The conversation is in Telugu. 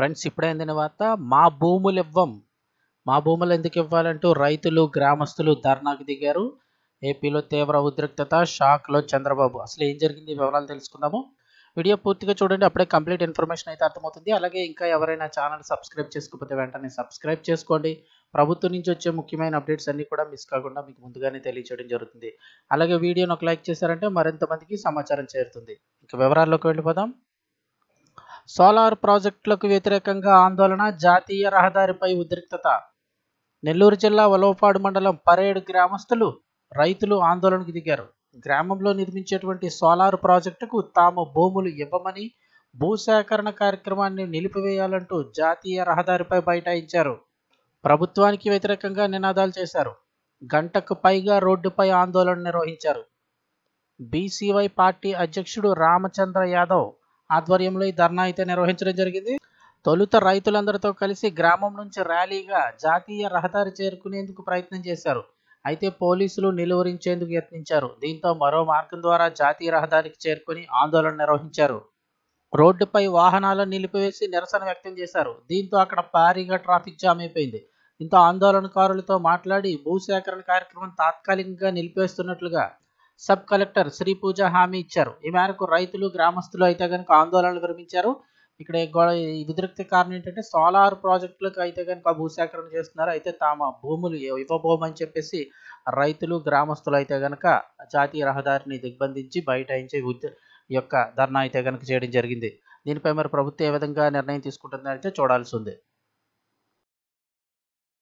ఫ్రెండ్స్ ఇప్పుడే అందిన వార్త మా భూములు ఇవ్వం మా భూములు ఎందుకు ఇవ్వాలంటూ రైతులు గ్రామస్తులు ధర్నాకు దిగారు. ఏపీలో తీవ్ర ఉద్రిక్తత, షాక్లో చంద్రబాబు. అసలు ఏం జరిగింది వివరాలు తెలుసుకుందాము. వీడియో పూర్తిగా చూడండి, అప్పుడే కంప్లీట్ ఇన్ఫర్మేషన్ అయితే అర్థమవుతుంది. అలాగే ఇంకా ఎవరైనా ఛానల్ సబ్స్క్రైబ్ చేసుకోకపోతే వెంటనే సబ్స్క్రైబ్ చేసుకోండి. ప్రభుత్వం నుంచి వచ్చే ముఖ్యమైన అప్డేట్స్ అన్నీ కూడా మిస్ కాకుండా మీకు ముందుగానే తెలియచేయడం జరుగుతుంది. అలాగే వీడియోని ఒక లైక్ చేశారంటే మరింత మందికి సమాచారం చేరుతుంది. ఇక వివరాల్లోకి వెళ్ళిపోదాం. సోలార్ ప్రాజెక్టులకు వ్యతిరేకంగా ఆందోళన, జాతీయ రహదారిపై ఉద్రిక్తత. నెల్లూరు జిల్లా ఉలవపాడు మండలం పరేడ్ గ్రామస్తులు, రైతులు ఆందోళనకు దిగారు. గ్రామంలో నిర్మించేటువంటి సోలార్ ప్రాజెక్టుకు తాము భూములు ఇవ్వమని, భూసేకరణ కార్యక్రమాన్ని నిలిపివేయాలంటూ జాతీయ రహదారిపై బైఠాయించారు. ప్రభుత్వానికి వ్యతిరేకంగా నినాదాలు చేశారు. గంటకు పైగా రోడ్డుపై ఆందోళన నిర్వహించారు. బీసీవై పార్టీ అధ్యక్షుడు రామచంద్ర యాదవ్ ఆధ్వర్యంలో ఈ ధర్నా అయితే నిర్వహించడం జరిగింది. తొలుత రైతులందరితో కలిసి గ్రామం నుంచి ర్యాలీగా జాతీయ రహదారి చేరుకునేందుకు ప్రయత్నం చేశారు. అయితే పోలీసులు నిలువరించేందుకు యత్నించారు. దీంతో మరో మార్గం ద్వారా జాతీయ రహదారికి చేరుకుని ఆందోళన నిర్వహించారు. రోడ్డుపై వాహనాలను నిలిపివేసి నిరసన వ్యక్తం చేశారు. దీంతో అక్కడ భారీగా ట్రాఫిక్ జామ్ అయిపోయింది. దీంతో ఆందోళనకారులతో మాట్లాడి భూసేకరణ కార్యక్రమం తాత్కాలికంగా నిలిపేస్తున్నట్లుగా సబ్ కలెక్టర్ శ్రీ పూజ హామీ ఇచ్చారు. ఈ మేరకు రైతులు గ్రామస్తులు అయితే కనుక ఆందోళనలు విరమించారు. ఇక్కడ ఉద్రిక్త కారణం ఏంటంటే సోలార్ ప్రాజెక్టులకు అయితే కనుక భూసేకరణ చేస్తున్నారు. అయితే తమ భూములు ఇవ్వబోమని చెప్పేసి రైతులు గ్రామస్తులు అయితే కనుక జాతీయ రహదారిని దిగ్బంధించి బైఠాయించి ఈ యొక్క ధర్నా అయితే కనుక చేయడం జరిగింది. దీనిపై మరి ప్రభుత్వం ఏ విధంగా నిర్ణయం తీసుకుంటుందని అయితే చూడాల్సి ఉంది.